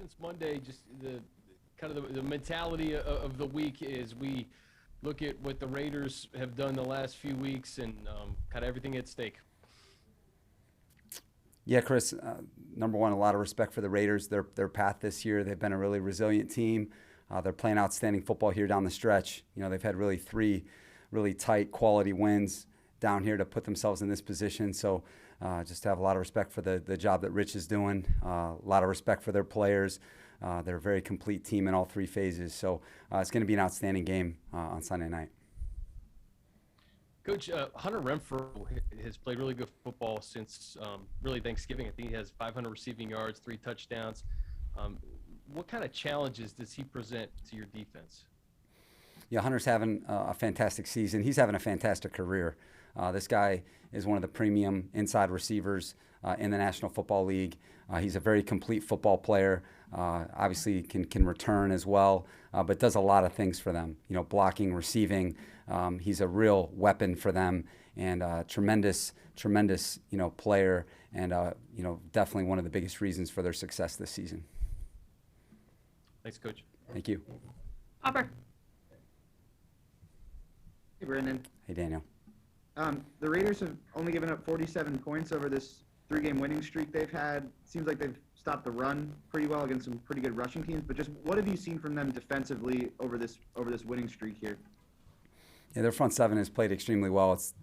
Since Monday, just the kind of the mentality of the week is we look at what the Raiders have done the last few weeks and kind of everything at stake. Yeah, Chris, number one, a lot of respect for the Raiders, their path this year. They've been a really resilient team. They're playing outstanding football here down the stretch. They've had really 3 really tight quality wins down here to put themselves in this position. So just to have a lot of respect for the job that Rich is doing, a lot of respect for their players. They're a very complete team in all 3 phases. So it's going to be an outstanding game on Sunday night. Coach, Hunter Renfrow has played really good football since really Thanksgiving. I think he has 500 receiving yards, 3 touchdowns. What kind of challenges does he present to your defense? Yeah, Hunter's having a fantastic season. He's having a fantastic career. This guy is one of the premium inside receivers in the National Football League. He's a very complete football player. Obviously can return as well, but does a lot of things for them. Blocking, receiving. He's a real weapon for them, and tremendous player, and definitely one of the biggest reasons for their success this season. Thanks, Coach. Thank you. Hopper. Hey, Brandon. Hey, Daniel. The Raiders have only given up 47 points over this 3-game winning streak they've had. Seems like they've stopped the run pretty well against some pretty good rushing teams. But just what have you seen from them defensively over this winning streak here? Yeah, their front seven has played extremely well. It's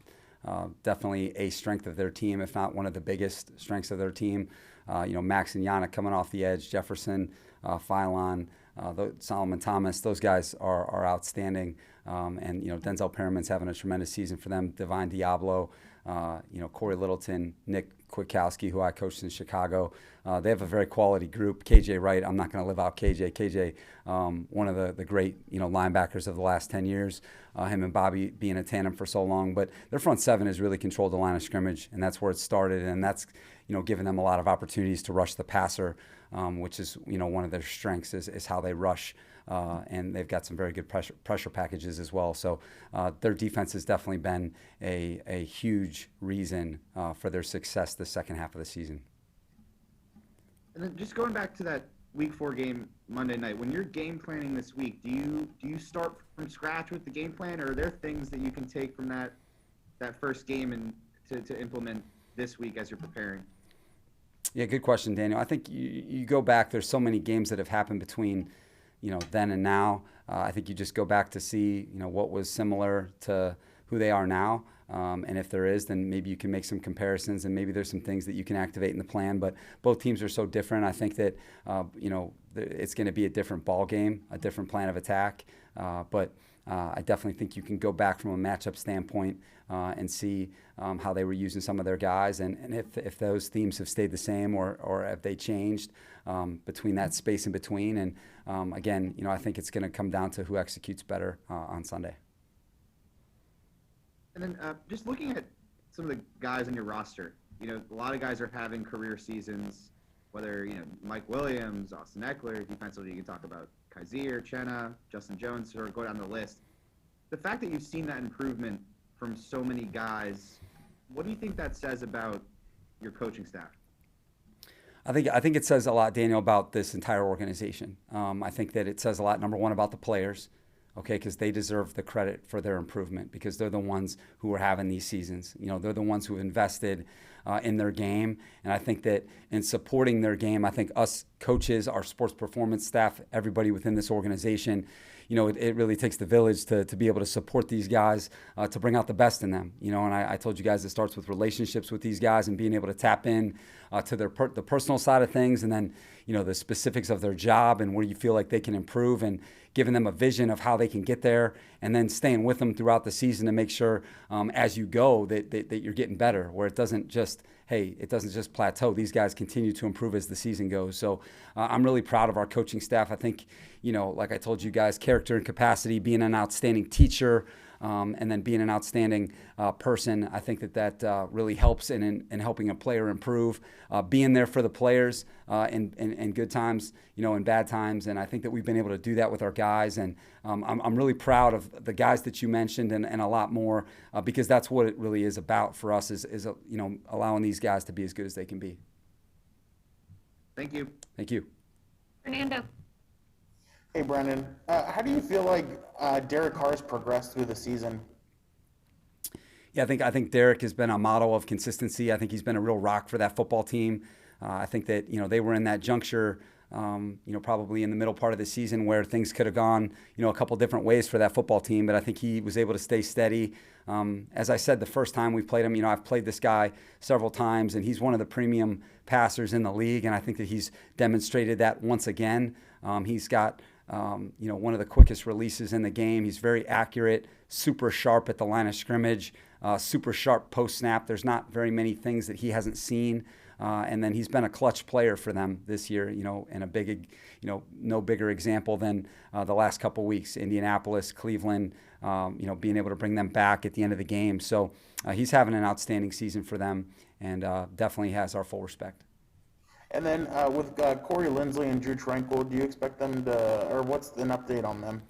definitely a strength of their team, if not one of the biggest strengths of their team. Max and Yannick coming off the edge, Jefferson, Philon, Solomon Thomas, those guys are outstanding. And Denzel Perriman's having a tremendous season for them. Divine Diablo, Corey Littleton, Nick Kwiatkowski, who I coached in Chicago. They have a very quality group. KJ Wright, I'm not going to live out KJ. KJ, one of the great linebackers of the last 10 years. Him and Bobby being a tandem for so long. But their front seven has really controlled the line of scrimmage, and that's where it started. And that's given them a lot of opportunities to rush the passer, which is one of their strengths is how they rush. And they've got some very good pressure packages as well. So their defense has definitely been a huge reason for their success the second half of the season. And then just going back to that Week 4 game Monday night, when you're game planning this week, do you start from scratch with the game plan, or are there things that you can take from that first game and to implement this week as you're preparing? Yeah, good question, Daniel. I think you go back. There's so many games that have happened between then and now. I think you just go back to see what was similar to who they are now. And if there is, then maybe you can make some comparisons, and maybe there's some things that you can activate in the plan. But both teams are so different. I think that it's going to be a different ball game, a different plan of attack. But I definitely think you can go back from a matchup standpoint and see how they were using some of their guys, and if those themes have stayed the same or have they changed between that space in between. And again, I think it's going to come down to who executes better on Sunday. And then just looking at some of the guys on your roster, a lot of guys are having career seasons, whether, Mike Williams, Austin Eckler, defensively you can talk about Kaiser, Chenna, Justin Jones, sort of go down the list. The fact that you've seen that improvement from so many guys, what do you think that says about your coaching staff? I think it says a lot, Daniel, about this entire organization. I think that it says a lot, number one, about the players. Okay, because they deserve the credit for their improvement, because they're the ones who are having these seasons. They're the ones who have invested in their game. And I think that in supporting their game, I think us coaches, our sports performance staff, everybody within this organization, it really takes the village to be able to support these guys, to bring out the best in them. And I told you guys it starts with relationships with these guys and being able to tap in to the personal side of things, and then the specifics of their job and where you feel like they can improve, and giving them a vision of how they can get there, and then staying with them throughout the season to make sure as you go that you're getting better, where it doesn't just plateau. These guys continue to improve as the season goes. So I'm really proud of our coaching staff. I think, like I told you guys, character and capacity, being an outstanding teacher, and then being an outstanding person. I think that really helps in helping a player improve, being there for the players in good times, in bad times. And I think that we've been able to do that with our guys. And I'm really proud of the guys that you mentioned and a lot more, because that's what it really is about for us is allowing these guys to be as good as they can be. Thank you. Thank you. Fernando. Hey, Brandon. How do you feel like Derek Carr's progressed through the season? Yeah, I think Derek has been a model of consistency. I think he's been a real rock for that football team. I think that they were in that juncture, probably in the middle part of the season where things could have gone a couple different ways for that football team. But I think he was able to stay steady. As I said, the first time we played him, I've played this guy several times, and he's one of the premium passers in the league, and I think that he's demonstrated that once again. He's got one of the quickest releases in the game. He's very accurate, super sharp at the line of scrimmage, super sharp post snap. There's not very many things that he hasn't seen. And then he's been a clutch player for them this year, and a big, no bigger example than the last couple weeks, Indianapolis, Cleveland, being able to bring them back at the end of the game. So he's having an outstanding season for them, and definitely has our full respect. And then with Corey Linsley and Drew Tranquil, do you expect them to, or what's an update on them?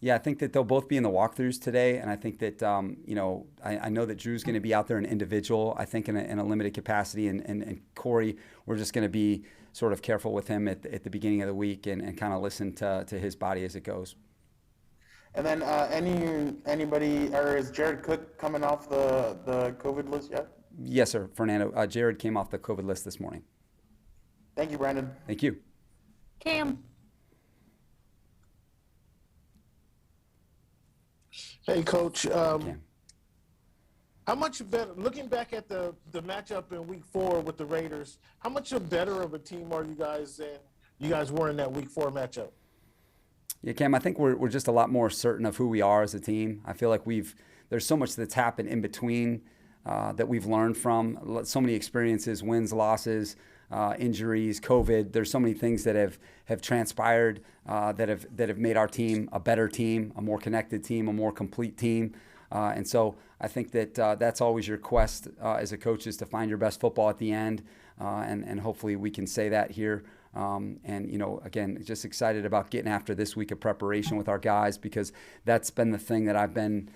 Yeah, I think that they'll both be in the walkthroughs today, and I think that I know that Drew's going to be out there an individual. I think in a limited capacity, and Corey, we're just going to be sort of careful with him at the beginning of the week and kind of listen to his body as it goes. And then anybody, or is Jared Cook coming off the COVID list yet? Yes, sir, Fernando. Jared came off the COVID list this morning. Thank you, Brandon. Thank you. Cam. Hey, Coach. Cam. How much better, looking back at the matchup in Week 4 with the Raiders, how much better of a team are you guys than you guys were in that Week 4 matchup? Yeah, Cam, I think we're just a lot more certain of who we are as a team. I feel like there's so much that's happened in between that we've learned from. So many experiences, wins, losses, injuries, COVID. There's so many things that have transpired that have made our team a better team, a more connected team, a more complete team. And so I think that that's always your quest as a coach, is to find your best football at the end. And hopefully we can say that here. Again, just excited about getting after this week of preparation with our guys, because that's been the thing that I've been,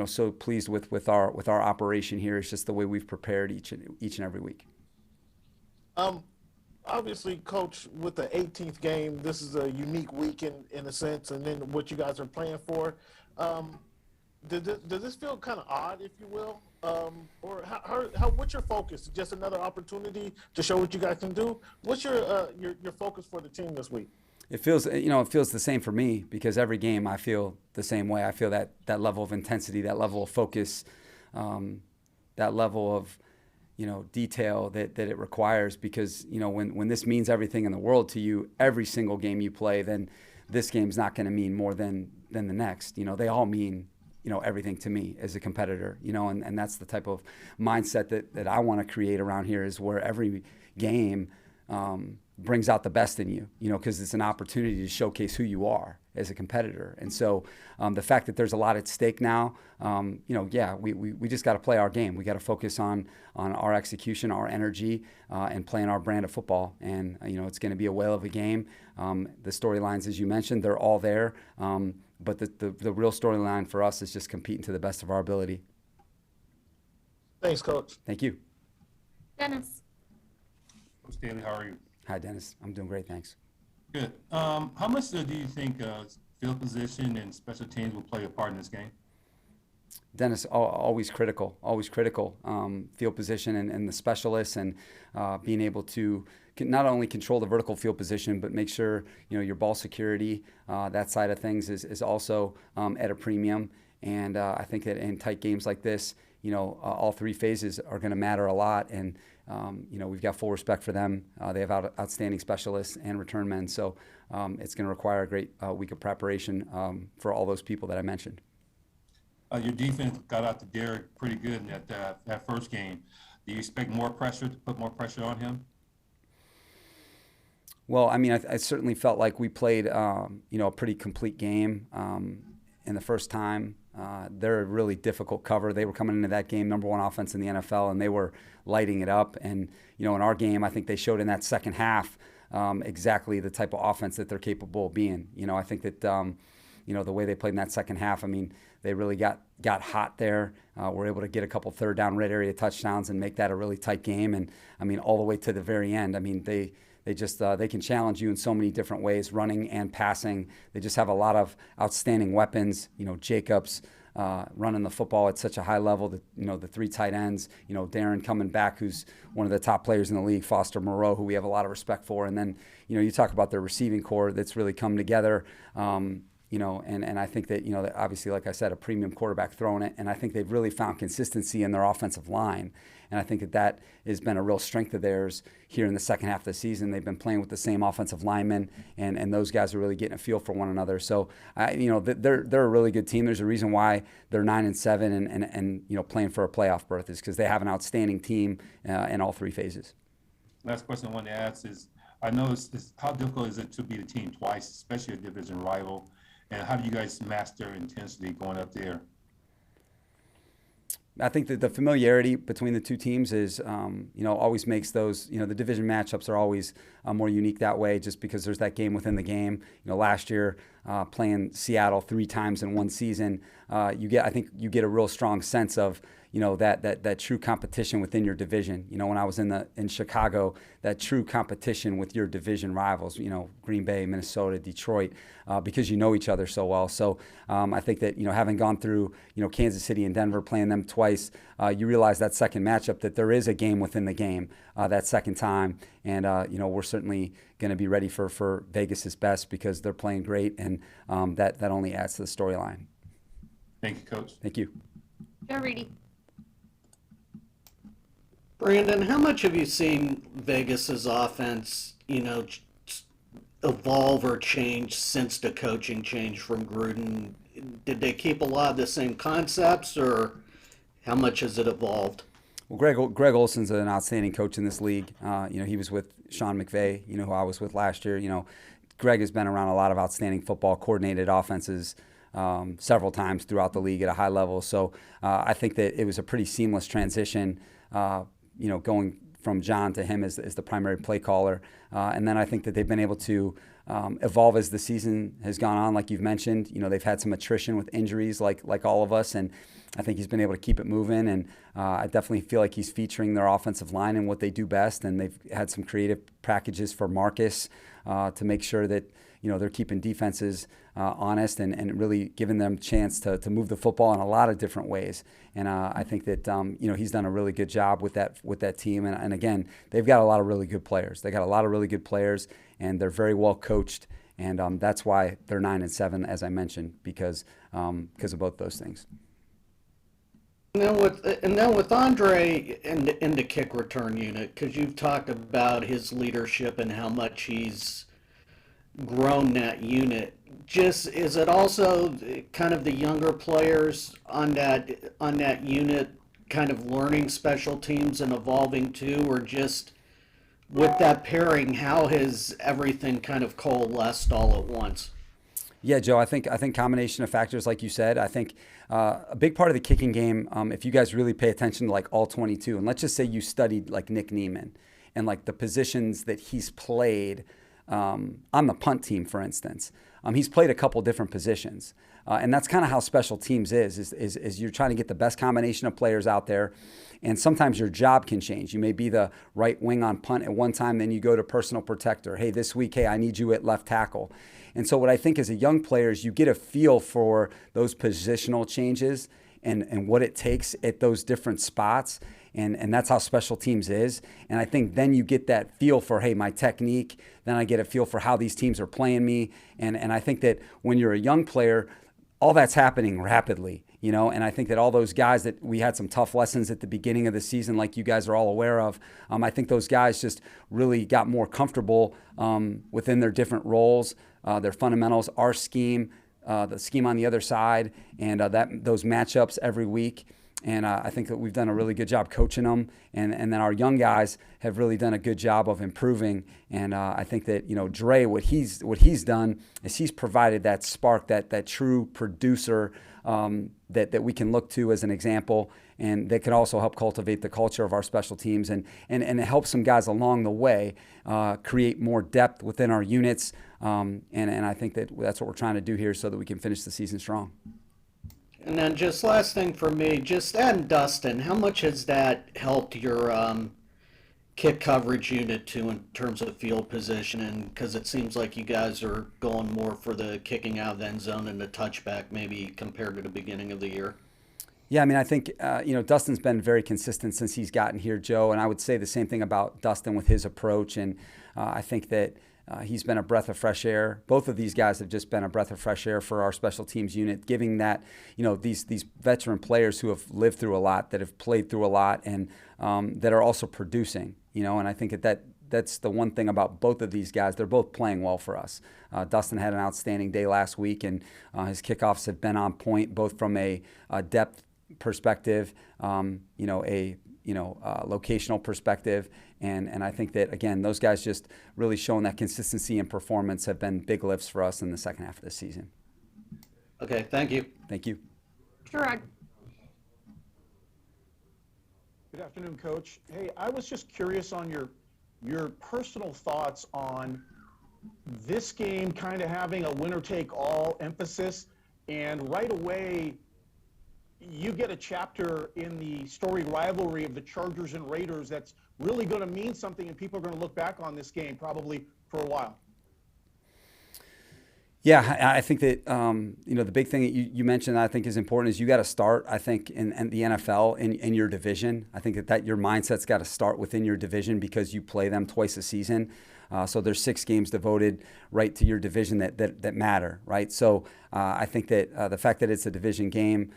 so pleased with our operation here. It's just the way we've prepared each and every week. Obviously, Coach, with the 18th game, this is a unique week in a sense, and then what you guys are playing for. Does this feel kind of odd, if you will? Or what's your focus? Just another opportunity to show what you guys can do? What's your focus for the team this week? It feels the same for me, because every game I feel the same way. I feel that level of intensity, that level of focus, that level of detail that it requires, because when this means everything in the world to you, every single game you play, then this game's not going to mean more than the next. They all mean everything to me as a competitor, and that's the type of mindset that I want to create around here, is where every game brings out the best in you, because it's an opportunity to showcase who you are as a competitor. And so the fact that there's a lot at stake now, we just got to play our game. We got to focus on our execution, our energy, and playing our brand of football. And, it's going to be a whale of a game. The storylines, as you mentioned, they're all there. But the real storyline for us is just competing to the best of our ability. Thanks, Coach. Thank you. Dennis. Coach Staley, how are you? Hi, Dennis. I'm doing great, thanks. Good. How much do you think field position and special teams will play a part in this game? Dennis, always critical. Field position and the specialists, and being able to not only control the vertical field position, but make sure your ball security, that side of things is also at a premium. And I think that in tight games like this, all three phases are going to matter a lot. And we've got full respect for them. They have outstanding specialists and return men. So it's going to require a great week of preparation for all those people that I mentioned. Your defense got out to Derek pretty good in that first game. Do you expect more pressure, to put more pressure on him? Well, I mean, I certainly felt like we played, a pretty complete game in the first time. They're a really difficult cover. They were coming into that game number one offense in the NFL, and they were lighting it up. And, in our game, I think they showed in that second half exactly the type of offense that they're capable of being. I think that, the way they played in that second half, I mean, they really got hot there. Were able to get a couple third down red area touchdowns and make that a really tight game. And, I mean, all the way to the very end, I mean, they They can challenge you in so many different ways, running and passing. They just have a lot of outstanding weapons. Jacobs running the football at such a high level. The 3 tight ends. Darren coming back, who's one of the top players in the league. Foster Moreau, who we have a lot of respect for. And then you talk about their receiving core that's really come together. And I think that, that obviously, like I said, a premium quarterback throwing it. And I think they've really found consistency in their offensive line. And I think that has been a real strength of theirs here in the second half of the season. They've been playing with the same offensive linemen, and those guys are really getting a feel for one another. So, they're a really good team. There's a reason why they're 9-7 and playing for a playoff berth is because they have an outstanding team in all 3 phases. Last question I wanted to ask is, I know it's how difficult is it to beat a team twice, especially a division rival, and how do you guys master intensity going up there? I think that the familiarity between the 2 teams is, always makes those, the division matchups are always more unique that way, just because there's that game within the game. Last year, playing Seattle 3 times in one season, I think you get a real strong sense of, that true competition within your division. When I was in Chicago, that true competition with your division rivals, Green Bay, Minnesota, Detroit, because you know each other so well. So I think that, having gone through, Kansas City and Denver, playing them twice, you realize that second matchup that there is a game within the game that second time. And, we're certainly going to be ready for Vegas' best because they're playing great, and that only adds to the storyline. Thank you, Coach. Thank you. Joe Reedy. Brandon, how much have you seen Vegas's offense, evolve or change since the coaching change from Gruden? Did they keep a lot of the same concepts, or how much has it evolved? Well, Greg Olson's an outstanding coach in this league. He was with Sean McVay, who I was with last year. Greg has been around a lot of outstanding football, coordinated offenses several times throughout the league at a high level. So I think that it was a pretty seamless transition, going from John to him as the primary play caller. And then I think that they've been able to evolve as the season has gone on. Like you've mentioned, they've had some attrition with injuries like all of us. And I think he's been able to keep it moving. And I definitely feel like he's featuring their offensive line and what they do best. And they've had some creative packages for Marcus to make sure that, they're keeping defenses honest and really giving them a chance to move the football in a lot of different ways. And I think that, he's done a really good job with that team. And again, they've got a lot of really good players. They got a lot of really good players, and they're very well coached. And that's why they're 9-7, as I mentioned, because of both those things. Now with Andre in the kick return unit, because you've talked about his leadership and how much he's grown that unit. Just is it also kind of the younger players on that unit kind of learning special teams and evolving too, or just with that pairing, how has everything kind of coalesced all at once? Yeah, Joe, I think combination of factors, like you said. I think a big part of the kicking game, if you guys really pay attention to like all 22, and let's just say you studied like Nick Neiman and like the positions that he's played on the punt team, for instance. He's played a couple different positions. And that's kind of how special teams is you're trying to get the best combination of players out there. And sometimes your job can change. You may be the right wing on punt at one time, then you go to personal protector. Hey, this week, I need you at left tackle. And so what I think as a young player is you get a feel for those positional changes and what it takes at those different spots. And that's how special teams is. And I think then you get that feel for, hey, my technique. Then I get a feel for how these teams are playing me. And I think that when you're a young player, all that's happening rapidly, and I think that all those guys that we had some tough lessons at the beginning of the season, like you guys are all aware of, I think those guys just really got more comfortable within their different roles, their fundamentals, our scheme, the scheme on the other side, and those matchups every week. And I think that we've done a really good job coaching them. And then our young guys have really done a good job of improving. And I think that, Dre, what he's done is he's provided that spark, that true producer that we can look to as an example, and that can also help cultivate the culture of our special teams and help some guys along the way create more depth within our units. And I think that's what we're trying to do here so that we can finish the season strong. And then just last thing for me, just adding Dustin, how much has that helped your kick coverage unit too in terms of field position? And because it seems like you guys are going more for the kicking out of the end zone and the touchback, maybe compared to the beginning of the year. Yeah, I mean, I think, Dustin's been very consistent since he's gotten here, Joe, and I would say the same thing about Dustin with his approach, and I think that he's been a breath of fresh air. Both of these guys have just been a breath of fresh air for our special teams unit, giving that, these veteran players who have lived through a lot, that have played through a lot, and that are also producing, and I think that's the one thing about both of these guys. They're both playing well for us. Dustin had an outstanding day last week, and his kickoffs have been on point, both from a depth perspective, locational perspective, and I think that, again, those guys just really showing that consistency and performance have been big lifts for us in the second half of the season. Okay, thank you. Thank you. Gerard. Good afternoon, Coach. Hey, I was just curious on your personal thoughts on this game kind of having a winner-take-all emphasis, and right away you get a chapter in the storied rivalry of the Chargers and Raiders that's really going to mean something, and people are going to look back on this game probably for a while. Yeah, I think that the big thing that you mentioned that I think is important is you got to start, I think, in the NFL in your division. I think that your mindset's got to start within your division because you play them twice a season. So there's 6 games devoted right to your division that matter, right? So I think that the fact that it's a division game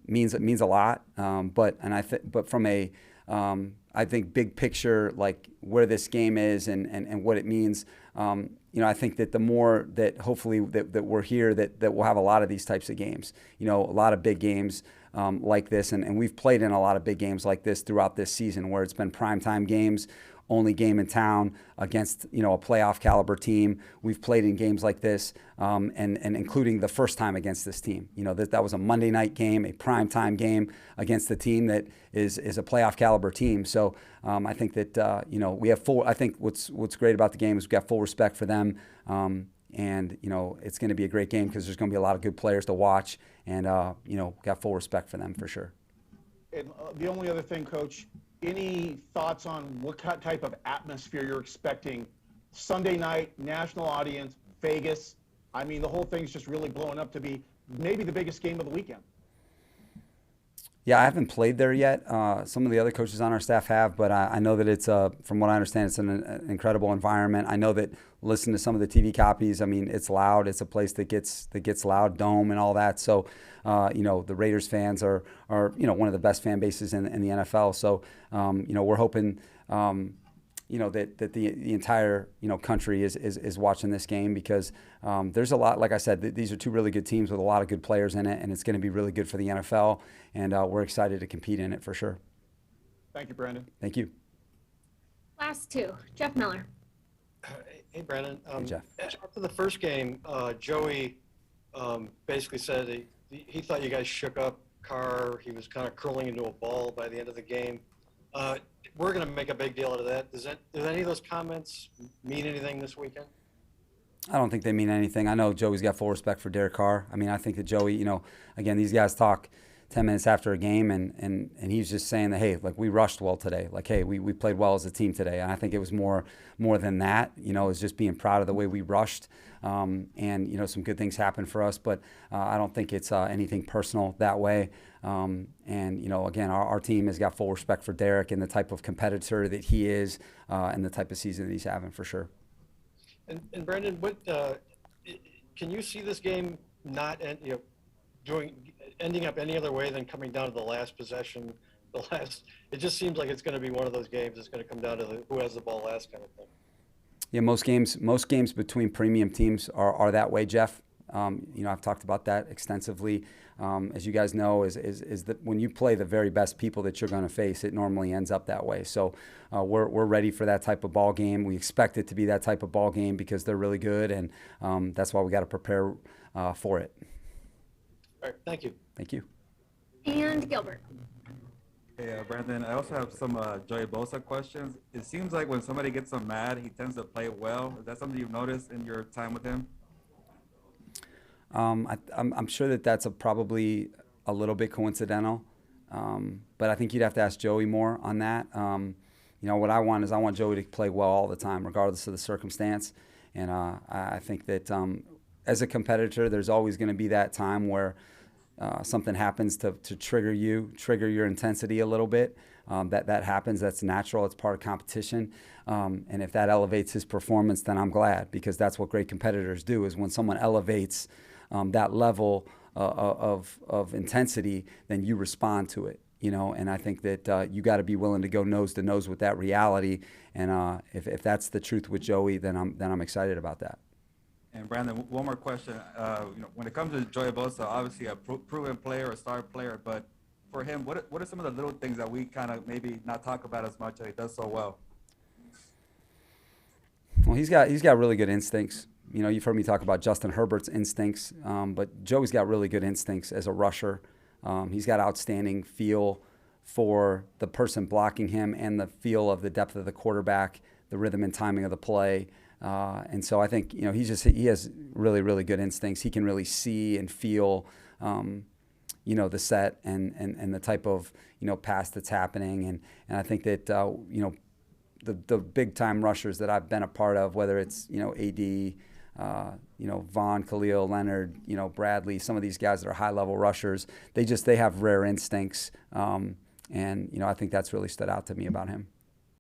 means a lot. But from a I think big picture, like where this game is and what it means. I think that the more that hopefully that we're here, that we'll have a lot of these types of games, a lot of big games like this. And we've played in a lot of big games like this throughout this season where it's been primetime games, only game in town against, a playoff caliber team. We've played in games like this and including the first time against this team. That was a Monday night game, a primetime game against the team that is a playoff caliber team. So I think that, we have full, I think what's great about the game is we've got full respect for them. And it's going to be a great game because there's going to be a lot of good players to watch and, got full respect for them for sure. And the only other thing, Coach, any thoughts on what type of atmosphere you're expecting? Sunday night, national audience, Vegas. I mean, the whole thing's just really blowing up to be maybe the biggest game of the weekend. Yeah, I haven't played there yet. Some of the other coaches on our staff have, but I know that it's, from what I understand, it's an incredible environment. I know that listen to some of the TV copies. I mean, it's loud. It's a place that gets loud, dome and all that. So, the Raiders fans are one of the best fan bases in the NFL. So, we're hoping, that the entire country is watching this game because there's a lot. Like I said, these are 2 really good teams with a lot of good players in it, and it's going to be really good for the NFL. And we're excited to compete in it for sure. Thank you, Brandon. Thank you. Last 2. Jeff Miller. Hey, Brandon. Hey, Jeff. After the first game, Joey basically said he thought you guys shook up Carr. He was kind of curling into a ball by the end of the game. We're going to make a big deal out of that. Does any of those comments mean anything this weekend? I don't think they mean anything. I know Joey's got full respect for Derek Carr. I mean, I think that Joey, again, these guys talk 10 minutes after a game, and he's just saying that, hey, like we rushed well today. Like, hey, we played well as a team today. And I think it was more than that. It was just being proud of the way we rushed. And, some good things happened for us. But I don't think it's anything personal that way. And, again, our team has got full respect for Derek and the type of competitor that he is and the type of season that he's having for sure. And Brandon, what can you see this game not ending up any other way than coming down to the last possession? It just seems like it's going to be one of those games. It's going to come down to who has the ball last kind of thing. Yeah, most games between premium teams are that way, Jeff. I've talked about that extensively. As you guys know, is that when you play the very best people that you're going to face, it normally ends up that way. So we're ready for that type of ball game. We expect it to be that type of ball game because they're really good, and that's why we got to prepare for it. All right, thank you. Thank you. And Gilbert. Hey, Brandon, I also have some Joey Bosa questions. It seems like when somebody gets him mad, he tends to play well. Is that something you've noticed in your time with him? I'm sure that's probably a little bit coincidental, but I think you'd have to ask Joey more on that. what I want is I want Joey to play well all the time, regardless of the circumstance. And I think that as a competitor, there's always going to be that time where something happens to trigger your intensity a little bit. That happens. That's natural. It's part of competition. And if that elevates his performance, then I'm glad, because that's what great competitors do, is when someone elevates that level of intensity, then you respond to it. And I think that you got to be willing to go nose to nose with that reality. And if that's the truth with Joey, then I'm excited about that. And Brandon, one more question. When it comes to Joey Bosa, obviously a proven player, a star player, but for him, what are some of the little things that we kind of maybe not talk about as much that he does so well? Well, he's got really good instincts. You've heard me talk about Justin Herbert's instincts, but Joey's got really good instincts as a rusher. He's got outstanding feel for the person blocking him and the feel of the depth of the quarterback, the rhythm and timing of the play. And so I think, he has really, really good instincts. He can really see and feel, the set and the type of, pass that's happening. And I think that, the big time rushers that I've been a part of, whether it's, AD, Vaughn, Khalil, Leonard, Bradley, some of these guys that are high level rushers, they have rare instincts. And I think that's really stood out to me about him.